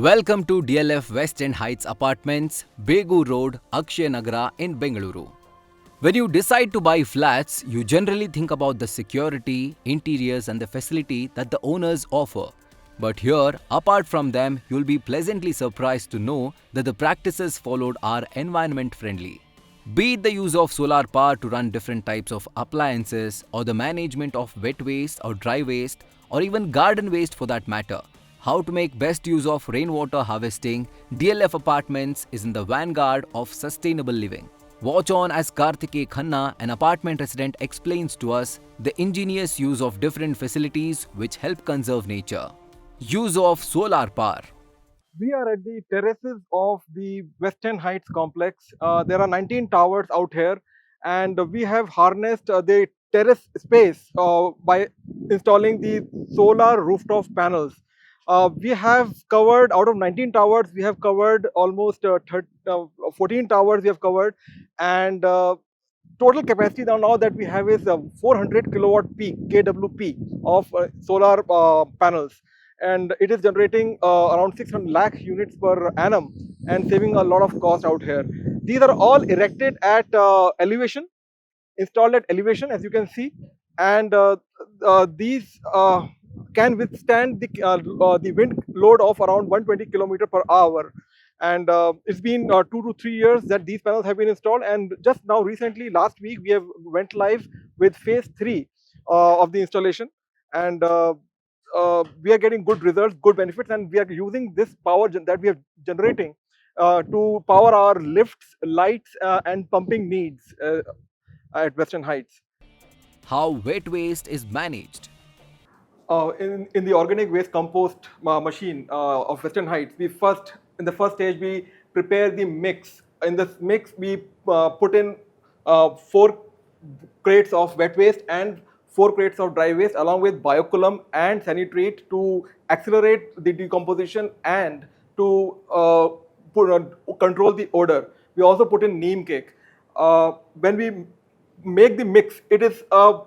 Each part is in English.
Welcome to DLF Westend Heights Apartments, Begu Road, Akshay Nagara in Bengaluru. When you decide to buy flats, you generally think about the security, interiors and the facility that the owners offer. But here, apart from them, you'll be pleasantly surprised to know that the practices followed are environment friendly. Be it the use of solar power to run different types of appliances, or the management of wet waste or dry waste, or even garden waste for that matter. How to make best use of rainwater harvesting, DLF Apartments is in the vanguard of sustainable living. Watch on as Karthikeya Khanna, an apartment resident, explains to us the ingenious use of different facilities which help conserve nature. Use of solar power. We are at the terraces of the Westend Heights complex. There are 19 towers out here, and we have harnessed the terrace space by installing the solar rooftop panels. We have covered, out of 19 towers, we have covered almost 14 towers we have covered, and total capacity now that we have is 400 kilowatt peak KWP of solar panels, and it is generating around 600 lakh units per annum and saving a lot of cost out here. These are all erected at elevation, installed at elevation, as you can see, and these can withstand the wind load of around 120 kilometer per hour. And it's been 2 to 3 years that these panels have been installed, and just now recently last week we have went live with phase 3 of the installation, and we are getting good results, good benefits, and we are using this power that we are generating to power our lifts, lights, and pumping needs at Western Heights. How wet waste is managed. In the organic waste compost machine of Western Heights, in the first stage we prepare the mix. In this mix, we put in 4 crates of wet waste and 4 crates of dry waste, along with biocolumn and sanitrate to accelerate the decomposition and to control the odor. We also put in neem cake. When we make the mix, it is a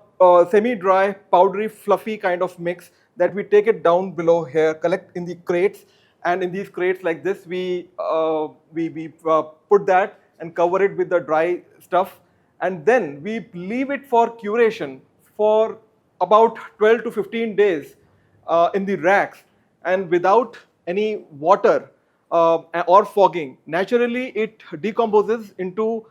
semi-dry, powdery, fluffy kind of mix that we take it down below here, collect in the crates, and in these crates like this, we put that and cover it with the dry stuff, and then we leave it for curation for about 12 to 15 days in the racks, and without any water or fogging. Naturally, it decomposes into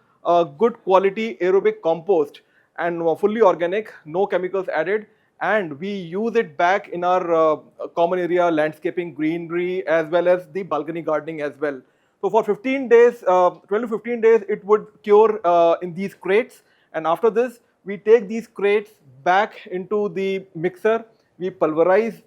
good quality aerobic compost and fully organic, no chemicals added, and we use it back in our common area landscaping, greenery, as well as the balcony gardening as well. So for 15 days, 12 to 15 days, it would cure in these crates, and after this, we take these crates back into the mixer, we pulverize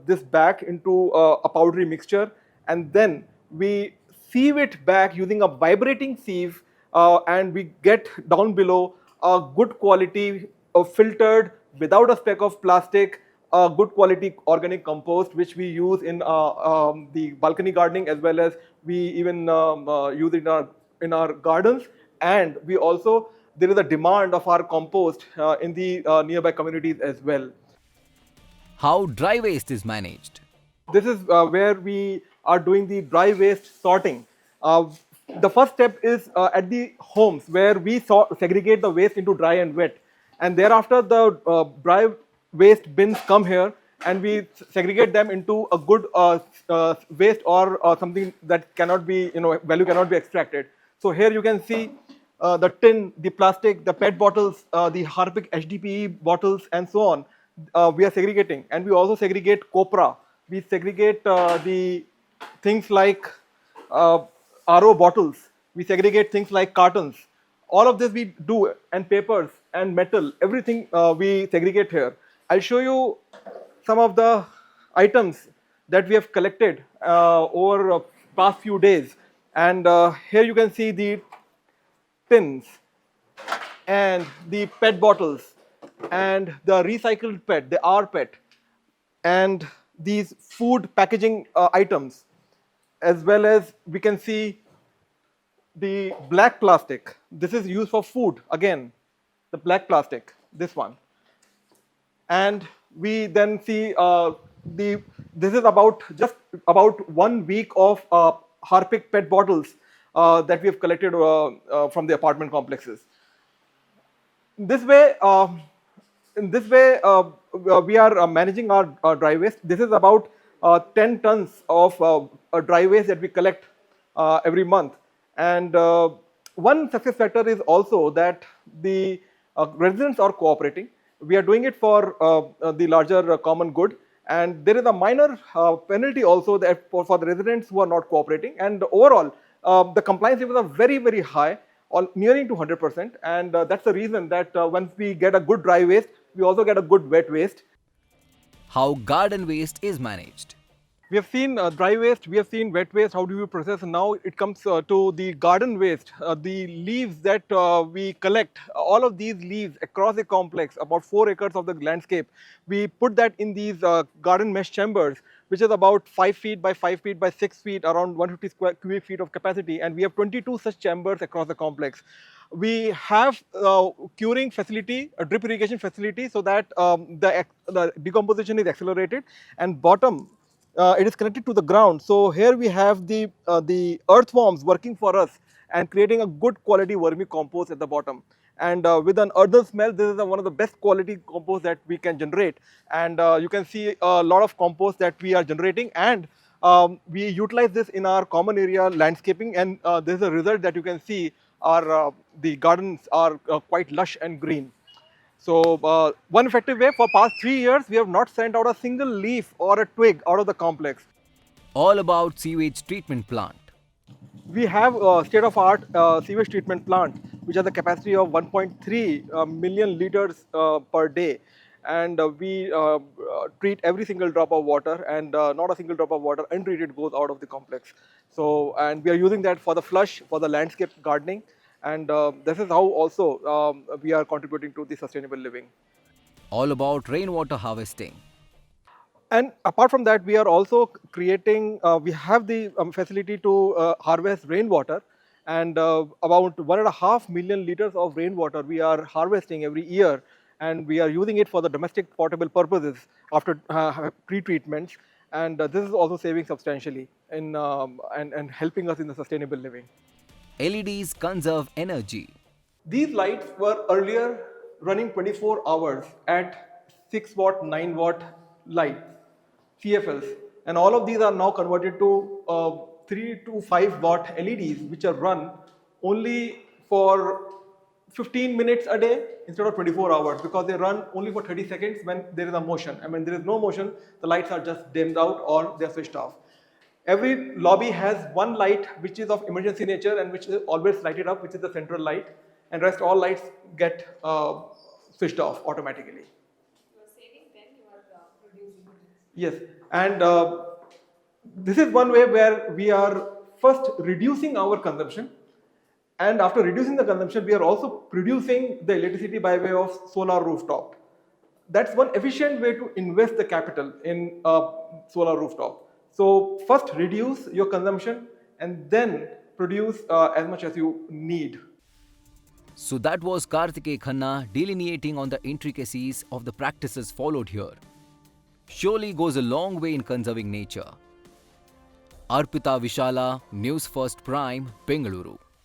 this back into a powdery mixture, and then we sieve it back using a vibrating sieve, and we get down below a good quality filtered, without a speck of plastic, good quality organic compost, which we use in the balcony gardening, as well as we even use it in our gardens. And we also, there is a demand of our compost in the nearby communities as well. How dry waste is managed. This is where we are doing the dry waste sorting. The first step is at the homes, where we segregate the waste into dry and wet, and thereafter the dry waste bins come here, and we segregate them into a good waste or something that cannot be, value cannot be extracted. So here you can see the tin, the plastic, the PET bottles, the Harpic HDPE bottles, and so on. We are segregating, and we also segregate copra. We segregate the things like RO bottles. We segregate things like cartons. All of this we do, and papers and metal, everything we segregate here. I'll show you some of the items that we have collected over past few days. And here you can see the tins and the PET bottles and the recycled PET, the rPET, and these food packaging items, as well as we can see the black plastic. This is used for food, again, the black plastic, this one. And we then see the This is just about 1 week of Harpic PET bottles that we have collected from the apartment complexes. This way, in this way, we are managing our dry waste. This is about 10 tons of dry waste that we collect every month. And one success factor is also that the residents are cooperating. We are doing it for the larger common good. And there is a minor penalty also that for the residents who are not cooperating. And overall, the compliance levels are very, very high, nearing to 100%. And that's the reason that once we get a good dry waste, we also get a good wet waste. How garden waste is managed. We have seen dry waste, we have seen wet waste, how do we process, and now it comes to the garden waste, the leaves that we collect, all of these leaves across the complex, about 4 acres of the landscape, we put that in these garden mesh chambers, which is about 5 feet by 5 feet by 6 feet, around 150 square cubic feet of capacity, and we have 22 such chambers across the complex. We have curing facility, a drip irrigation facility, so that the decomposition is accelerated, and bottom, it is connected to the ground. So here we have the earthworms working for us and creating a good quality vermicompost at the bottom. And with an earthen smell, this is one of the best quality compost that we can generate. And you can see a lot of compost that we are generating, and we utilize this in our common area landscaping. And this is a result that you can see. The gardens are quite lush and green. So one effective way, for past 3 years, we have not sent out a single leaf or a twig out of the complex. All about sewage treatment plant. We have a state-of-art sewage treatment plant, which has a capacity of 1.3 million liters per day. And we treat every single drop of water, and not a single drop of water untreated goes out of the complex. So, and we are using that for the flush, for the landscape gardening. And this is how also we are contributing to the sustainable living. All about rainwater harvesting. And apart from that, we are also creating, we have the facility to harvest rainwater, and about 1.5 million liters of rainwater we are harvesting every year, and we are using it for the domestic potable purposes after pre-treatments, and this is also saving substantially in, and helping us in the sustainable living. LEDs conserve energy. These lights were earlier running 24 hours at 6 watt, 9 watt lights, CFLs, and all of these are now converted to 3 to 5 watt LEDs, which are run only for 15 minutes a day instead of 24 hours, because they run only for 30 seconds when there is a motion, and when there is no motion, the lights are just dimmed out or they are switched off. Every lobby has one light which is of emergency nature and which is always lighted up, which is the central light, and rest all lights get switched off automatically. You are saving when you are producing. Yes, and this is one way where we are first reducing our consumption, and after reducing the consumption, we are also producing the electricity by way of solar rooftop. That's one efficient way to invest the capital in solar rooftop. So first reduce your consumption and then produce as much as you need. So that was Karthikeya Khanna delineating on the intricacies of the practices followed here. Surely goes a long way in conserving nature. Arpita Vishala, NewsFirst Prime, Bengaluru.